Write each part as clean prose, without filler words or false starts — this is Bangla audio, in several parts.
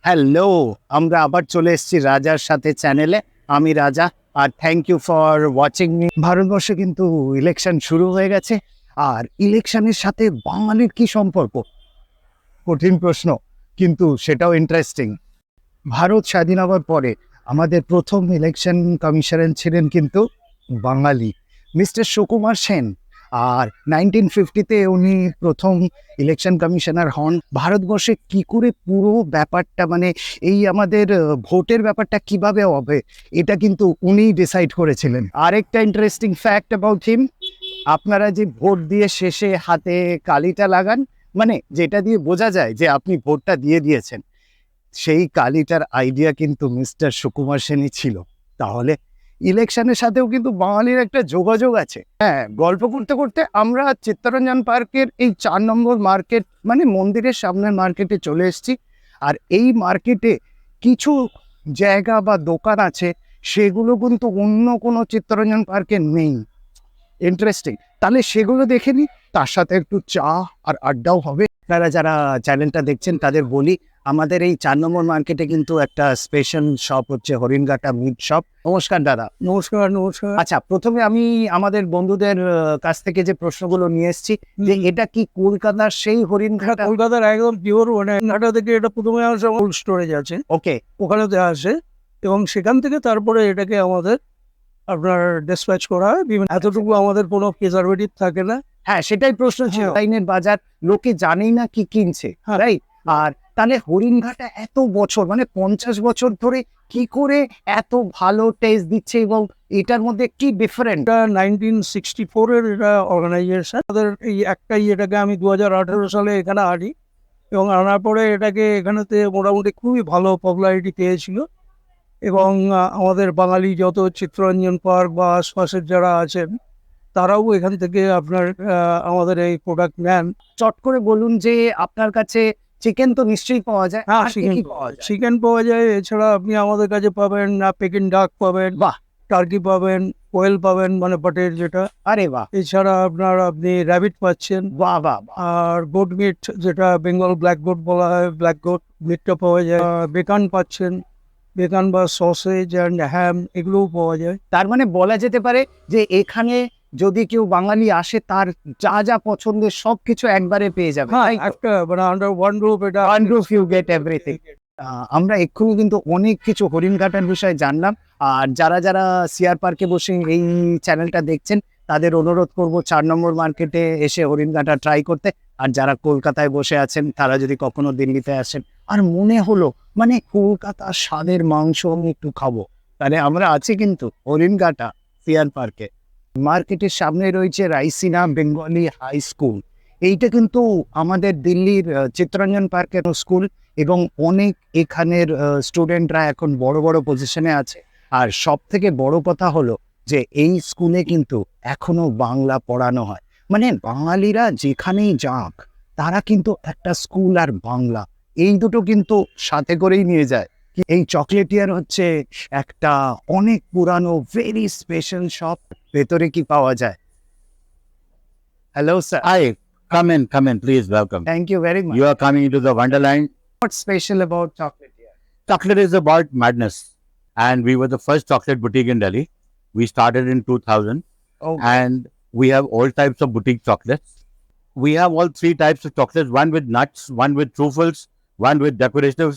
হ্যালো, আমরা আবার চলে এসেছি রাজার সাথে চ্যানেলে। আমি রাজা, আর thank you for watching me. ভারতবর্ষে কিন্তু ইলেকশন শুরু হয়ে গেছে, আর ইলেকশনের সাথে বাঙালির কি সম্পর্ক? কঠিন প্রশ্ন, কিন্তু সেটাও ইন্টারেস্টিং। ভারত স্বাধীন হওয়ার পরে আমাদের প্রথম ইলেকশন কমিশনার ছিলেন কিন্তু বাঙালি, মিস্টার সুকুমার সেন। আর 1950-তে উনি প্রথম ইলেকশন কমিশনার হন। ভারতবর্ষে কি করে পুরো ব্যাপারটা, মানে এই আমাদের ভোটের ব্যাপারটা কিভাবে হবে, এটা কিন্তু উনিই ডিসাইড করেছিলেন। আরেকটা ইন্টারেস্টিং ফ্যাক্ট অ্যাবাউট হিম, আপনারা যে ভোট দিয়ে শেষে হাতে কালিটা লাগান, মানে যেটা দিয়ে বোঝা যায় যে আপনি ভোটটা দিয়ে দিয়েছেন, সেই কালিটার আইডিয়া কিন্তু মিস্টার সুকুমার সেনই ছিল। তাহলে ইলেকশনের সাথেও কিন্তু বাঙালির একটা যোগাযোগ আছে। হ্যাঁ, গল্প করতে করতে আমরা চিত্তরঞ্জন পার্কের এই 4 নম্বর মার্কেট, মানে মন্দিরের সামনের মার্কেটে চলে এসেছি। আর এই মার্কেটে কিছু জায়গা বা দোকান আছে, সেগুলো কিন্তু অন্য কোনো চিত্তরঞ্জন পার্কে নেই। ইন্টারেস্টিং, তাহলে সেগুলো দেখে নিই, তার সাথে একটু চা আর আড্ডাও হবে। আপনারা যারা চ্যানেলটা দেখছেন তাদের বলি, আমাদের এই 4 নম্বর মার্কেটে কিন্তু একটা স্পেশাল শপ হচ্ছে হরিণঘাটা মিট শপ। নমস্কার দাদা। নমস্কার। নমস্কার। আচ্ছা, প্রথমে আমি আমাদের বন্ধুদের কাছ থেকে যে প্রশ্নগুলো নিয়ে এসেছি, যে এটা কি কলকাতার সেই হরিণঘাটা? কলকাতার একদম পিওর, মানে ঘাটা থেকে এটা প্রথমে আসে, কোল্ড স্টোরেজ আছে ওকে, ওখানেতে আসে, এবং সেখান থেকে তারপরে এটাকে আমাদের আপনার ডিসপ্যাচ করা হয়। এতটুকু আমাদের কোনো প্রিজারভেটিভ থাকে না। হ্যাঁ সেটাই প্রশ্ন ছিল। হ্যাঁ। লাইনের বাজার, লোকে জানেই না কি কিনছে, হ্যাঁ। রাইট? আর তাহলে হরিণঘাটা এত বছর, মানে 50 বছর ধরে কি করে এত ভালো টেস্ট দিচ্ছে, এবং এটার মধ্যে কি ডিফারেন্ট? এটা 1964-এর এটা অর্গানাইজেশন। আমাদের এই একটাই, এটাকে আমি 2018 সালে এখানে আনি, এবং আনার পরে এটাকে এখানেতে মোটামুটি খুবই ভালো পপুলারিটি পেয়েছিল। এবং আমাদের বাঙালি যত চিত্তরঞ্জন পার্ক বা আশপাশের যারা আছেন, তারাও এখান থেকে আপনার আমাদের এই প্রোডাক্ট নেন। চট করে বলুন যে আপনার কাছে চিকেন তো নিশ্চয়ই পাওয়া যায়, হ্যাঁ, আর কি কি পাওয়া যায়? চিকেন পাওয়া যায়। এছাড়া আপনি আমাদের কাছে পাবেন পেকিং ডাক পাবেন, বাহ, টার্কি পাবেন, কোয়েল পাবেন, মানে বাটের যেটা। আরে বাহ, এছাড়া আপনি র্যাবিট পাচ্ছেন, বাহ বাহ বাহ। আর গোট মিট, যেটা বেঙ্গল ব্ল্যাক গোট বলা হয়, ব্ল্যাক গোট মিটটা পাওয়া যায়। বেকান পাচ্ছেন, বেকান বা সসেজ অ্যান্ড হ্যাম, এগুলোও পাওয়া যায়। তার মানে বলা যেতে পারে যে এখানে যদি কেউ বাঙালি আসে, তার যা যা পছন্দের সবকিছু একবারে পেয়ে যাবে। হ্যাঁ, তাই তো? একটা মানে আন্ডার ওয়ান রুফ, এটা One roof you get everything. আমরা এক্ষুনি কিন্তু অনেক কিছু হরিণঘাটার বিষয়ে জানলাম। আর যারা যারা সিআর পার্কে বসে এই চ্যানেলটা দেখছেন, তাদের অনুরোধ করব 4 নম্বর মার্কেটে এসে হরিণঘাটা ট্রাই করতে। আর যারা কলকাতায় বসে আছেন, তারা যদি কখনো দিল্লিতে আসেন, আর মনে হলো মানে কলকাতার স্বাদের মাংস আমি একটু খাবো, তাহলে আমরা আছি কিন্তু হরিণঘাটা সিআর পার্কে। মার্কেটের সামনে রয়েছে রাইসিনা বেঙ্গলি হাই স্কুল। এইটা কিন্তু আমাদের দিল্লির চিত্তরঞ্জন পার্কের স্কুল, এবং অনেক এখানের স্টুডেন্টরা এখন বড় বড় পজিশনে আছে। আর সব থেকে বড় কথা হলো যে এই স্কুলে কিন্তু এখনো বাংলা পড়ানো হয়। মানে বাঙালিরা যেখানেই যাক, তারা কিন্তু একটা স্কুল আর বাংলা, এই দুটো কিন্তু সাথে করেই নিয়ে যায়। এই চকলেটিয়ার হচ্ছে একটা অনেক পুরানো ভেরি স্পেশাল শপ। ভেতরে কি পাওয়া যায়? Hello sir. Hi, come in, please, welcome. Thank you very much. You are coming into the Wonderland. What's special about chocolate here? Chocolate is about madness, and we were the first chocolate boutique in Delhi. We started in 2000, Oh, and we have all types of boutique chocolates. We have all three types of chocolates, one with nuts, one with truffles, one with decorative,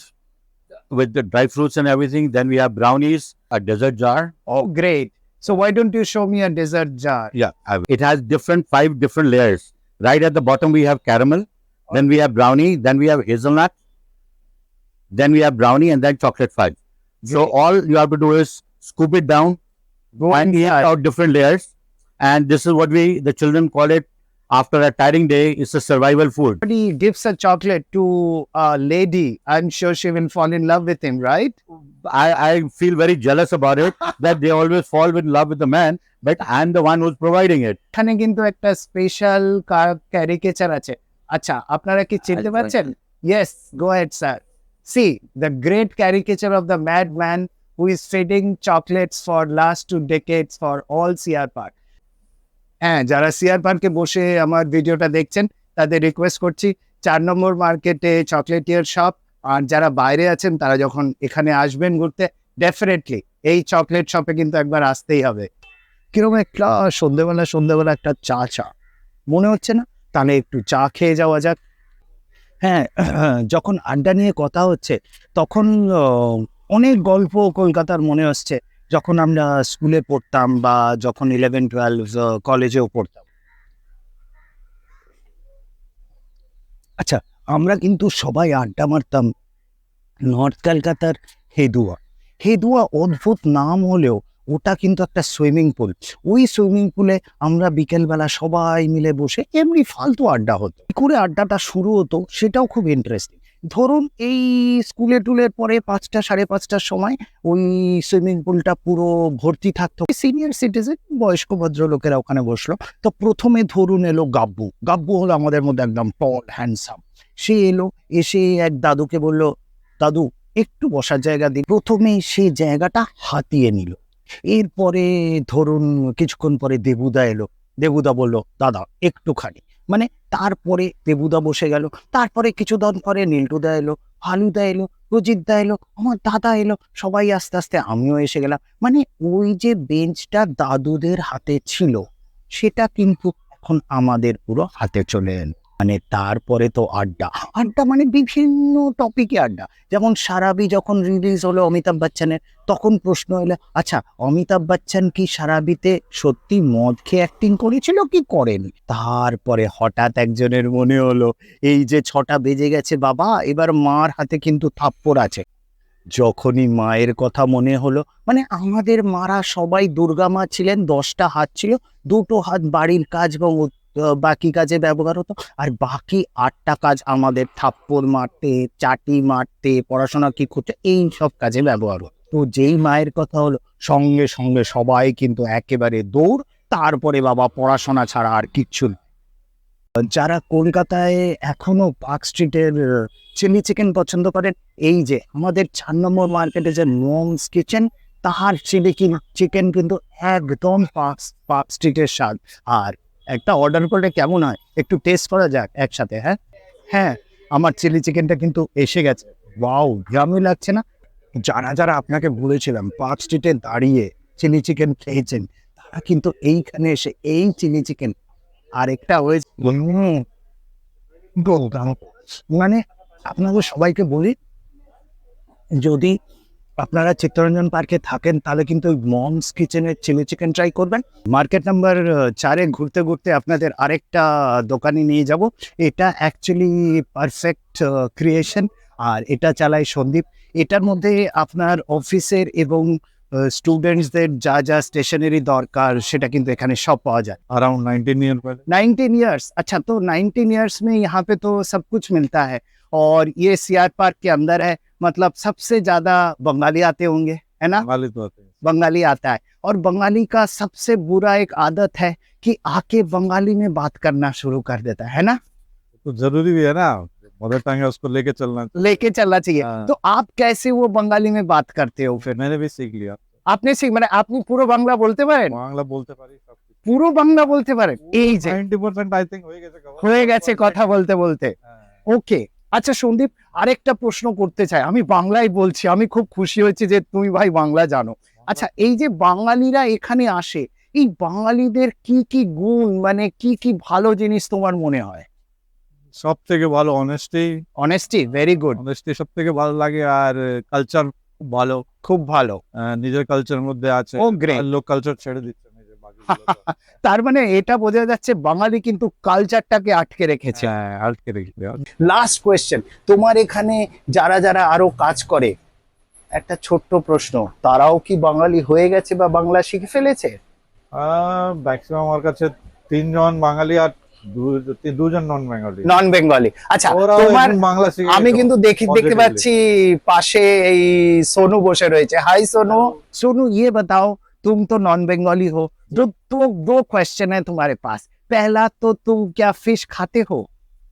with the dry fruits and everything. Then we have brownies, a dessert jar. oh, great. So why don't you show me a dessert jar? Yeah, it has five different layers. Right at the bottom, we have caramel, then we have brownie, then we have hazelnut, then we have brownie, and then chocolate fudge. So Great. all you have to do is scoop it down Go and eat inside. out different layers. And this is what the children call it. After a tiring day, it's a survival food. Somebody gives a chocolate to a lady, I'm sure she will fall in love with him, right? I feel very jealous about it that they always fall in love with the man, but I'm the one who's providing it. এখানে কিন্তু একটা স্পেশাল ক্যারিকেচার আছে। আচ্ছা, আপনারা কি চিনতে I- পারছেন? Yes, go ahead, sir. See, the great caricature of the madman who is feeding chocolates for last 2 decades for all CR Park. হ্যাঁ, যারা সিআর পার্কে বসে আমার ভিডিওটা দেখছেন, তাদের রিকোয়েস্ট করছি, 4 নম্বর মার্কেটে চকলেটিয়ার শপ, আর যারা বাইরে আছেন তারা যখন এখানে আসবেন ঘুরতে, ডেফিনেটলি এই চকলেট শপে কিন্তু একবার আসতেই হবে। কিরকম একটা সন্ধ্যেবেলা একটা চা মনে হচ্ছে না? তাহলে একটু চা খেয়ে যাওয়া যাক। হ্যাঁ, যখন আড্ডা নিয়ে কথা হচ্ছে তখন অনেক গল্প কলকাতার মনে আসছে, যখন আমরা স্কুলে পড়তাম বা যখন 11-12 কলেজেও পড়তাম। আচ্ছা, আমরা কিন্তু সবাই আড্ডা মারতাম নর্থ কলকাতার হেদুয়া। হেদুয়া অদ্ভুত নাম হলেও ওটা কিন্তু একটা সুইমিং পুল। ওই সুইমিং পুলে আমরা বিকেলবেলা সবাই মিলে বসে এমনি ফালতু আড্ডা হতো। কি করে আড্ডাটা শুরু হতো সেটাও খুব ইন্টারেস্টিং। ধরুন এই স্কুলে টুলের পরে 5টা 5:30টার সময় ওই সুইমিং পুলটা পুরো ভর্তি থাকতো। সিনিয়র সিটিজেন, বয়স্ক ভদ্রলোকেরা ওখানে বসলো। তো প্রথমে ধরুন এলো গাব্বু। গাব্বু হলো আমাদের মধ্যে একদম টল হ্যান্ডসাম। সে এলো, এসে এক দাদুকে বলল, দাদু একটু বসার জায়গা দিন। প্রথমে সে জায়গাটা হাতিয়ে নিল। এরপরে ধরুন কিছুক্ষণ পরে দেবুদা এলো। দেবুদা বলল, দাদা একটুখানি, মানে তারপরে দেবুদা বসে গেল। তারপরে কিছুদিন পরে নীলটুদা এলো, ফালুদা এলো, প্রজিতদা এলো, আমার দাদা এলো, সবাই আস্তে আস্তে আমিও এসে গেলাম। মানে ওই যে বেঞ্চটা দাদুদের হাতে ছিল সেটা কিন্তু এখন আমাদের পুরো হাতে চলে এলো। মানে তারপরে তো আড্ডা আড্ডা মানে বিভিন্ন টপিকে আড্ডা। যেমন সারাবি যখন রিলিজ হলো অমিতাভ বচ্চনের, তখন প্রশ্ন এলো, আচ্ছা অমিতাভ বচ্চন কি সারাবিতে সত্যি মদ খেয়ে অ্যাক্টিং করেছিল কি করেনি? তারপরে হঠাৎ একজনের মনে হলো এই যে 6টা বেজে গেছে বাবা, এবার মার হাতে কিন্তু থাপ্পড় আছে। যখনই মায়ের কথা মনে হলো, মানে আমাদের মারা সবাই দুর্গা মা ছিলেন, 10টা হাত ছিল, 2টো হাত বাড়ির কাজ এবং বাকি কাজে ব্যবহার হতো, আর বাকি 8টা কাজ আমাদের থাপ্পড় মারতে, চাটি মারতে, পড়াশোনা কি করতে, এই সব কাজে ব্যবহার হতো। তো যেই মায়ের কথা হলো সঙ্গে সঙ্গে সবাই কিন্তু একেবারে দৌড়। তারপরে বাবা পড়াশোনা ছাড়া আর কিচ্ছু না। যারা কলকাতায় এখনো পার্ক স্ট্রিটের চিলি চিকেন পছন্দ করেন, এই যে আমাদের 4 নম্বর মার্কেটে যে মমস কিচেন, তাহার চিলি চিকেন কিন্তু একদম পার্ক স্ট্রিটের স্বাদ। আর একটা অর্ডার করলে কেমন হয়, একটু টেস্ট করা যাক একসাথে? হ্যাঁ হ্যাঁ, আমার চিলি চিকেনটা কিন্তু এসে গেছে। ওয়াও, গ্রামে লাগছে না? যারা যারা আপনাকে বলেছিলাম পার্ক স্ট্রিটে দাঁড়িয়ে চিলি চিকেন খেয়েছেন, তারা কিন্তু এইখানে এসে এই চিলি চিকেন আরেকটা হয়েছে। মানে আপনাদের সবাইকে বলি, যদি আপনারা চিত্তরঞ্জন পার্কে থাকেন তাহলে কিন্তু মমস কিচেনের চিলি চিকেন ট্রাই করবেন। মার্কেট নাম্বার 4-এ ঘুরতে ঘুরতে আপনাদের আরেকটা দোকানে নিয়ে যাব। এটা অ্যাকচুয়ালি পারফেক্ট ক্রিয়েশন, আর এটা চালায় সন্দীপ। এটার মধ্যে আপনার অফিসের এবং স্টুডেন্টসদের যা যা স্টেশনারি দরকার সেটা কিন্তু এখানে সব পাওয়া যায়। अराउंड 19 ईयर पहले 19 ईयर्स, अच्छा तो 19 ईयर्स में यहाँ पे तो सब कुछ मिलता है। और ये सीआर पार्क के अंदर है, मतलब सबसे ज्यादा बंगाली आते होंगे, है ना? वाले तो आते हैं। बंगाली आता है, और बंगाली का सबसे बुरा एक आदत है कि आके बंगाली में बात करना शुरू कर देता है ना? तो जरूरी भी है ना, मदर टंग है उसको लेके चलना चाहिए। लेके चलना चाहिए। हाँ। तो आप कैसे वो बंगाली में बात करते हो फिर? मैंने भी सीख लिया। আপনি মানে আপনি পুরো বাংলা বলতে পারেন? বাংলা বলতে পারি সব কিছু। পুরো বাংলা বলতে পারেন? এই যে 90% আই থিংক হয়ে গেছে cover। হয়ে গেছে কথা বলতে বলতে। হ্যাঁ। ওকে, আচ্ছা সন্দীপ, আরেকটা প্রশ্ন করতে চাই। আমি বাংলায় বলছি, আমি খুব খুশি হয়েছি যে তুমি ভাই বাংলা জানো। আচ্ছা, এই যে বাঙালিরা এখানে আসে, এই বাঙালিদের কি কি গুণ, মানে কি কি ভালো জিনিস তোমার মনে হয়? সব থেকে ভালো honesty. Honesty, very good, honesty সব থেকে ভালো লাগে, আর কালচার খুব ভালো। খুব ভালো। নিজের কালচার মধ্যে আছে। ও গ্রেট। আর লোক কালচার ছেড়ে দিচ্ছে নিজের বাকিগুলোকে। তার মানে এটা বোঝা যাচ্ছে বাঙালি কিন্তু কালচারটাকে আটকে রেখেছে। হ্যাঁ, আটকে রেখে দেওয়া। লাস্ট কোয়েশ্চেন, তোমার এখানে যারা যারা আরো কাজ করে, একটা ছোট্ট প্রশ্ন, তারাও কি বাঙালি হয়ে গেছে বা বাংলা শিখে ফেলেছে? ম্যাক্সিমাম আমার কাছে 3 জন বাঙালি আর 2 জন নন বেঙ্গলি। নন বেঙ্গলি। আচ্ছা, ওরাও তোমার এখন বাংলা শিখে আমি গেছে কিন্তু দেখতে positively। পাচ্ছি পাশে এই সোনু বসে রয়েছে। হাই সোনু। सोनू ये बताओ, तुम तो नॉन बंगाली हो, दो क्वेश्चन है तुम्हारे पास। पहला तो तुम क्या फिश खाते हो?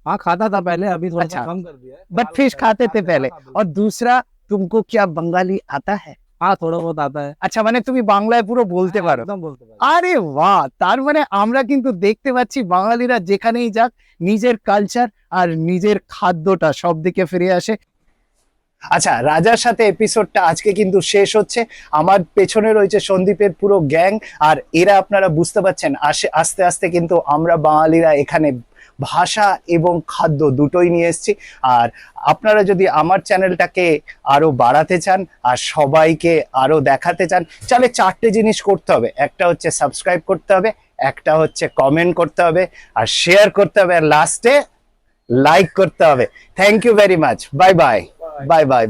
हाँ खाता था पहले, अभी थोड़ा अच्छा। सा कम कर दिया है। बट फिश खाते थे पहले। और दूसरा, तुमको क्या बंगाली आता है? हाँ थोड़ा बहुत आता है। আচ্ছা, মানে তুমি বাংলায় পুরো বলতে পারো? एकदम बोलते पारो। আরে বাহ, তার মানে আমরা কিন্তু দেখতে পাচ্ছি বাঙালিরা যেখানেই যাক নিজের কালচার আর নিজের খাদ্যটা সব দিকে ফিরে আসে। আচ্ছা, রাজার সাথে এপিসোডটা আজকে কিন্তু শেষ হচ্ছে। আমার পেছনে রয়েছে সন্দীপের পুরো গ্যাং, আর এরা আপনারা বুঝতে পারছেন আস্তে আস্তে কিন্তু আমরা বাঙালিরা এখানে ভাষা এবং খাদ্য দুটোই নিয়ে এসেছি। আর আপনারা যদি আমার চ্যানেলটাকে আরো বাড়াতে চান আর সবাইকে আরো দেখাতে চান, তাহলে 4টে জিনিস করতে হবে। একটা হচ্ছে সাবস্ক্রাইব করতে হবে, একটা হচ্ছে কমেন্ট করতে হবে, আর শেয়ার করতে হবে, আর লাস্টে লাইক করতে হবে। Thank you very much. Bye bye. Bye by.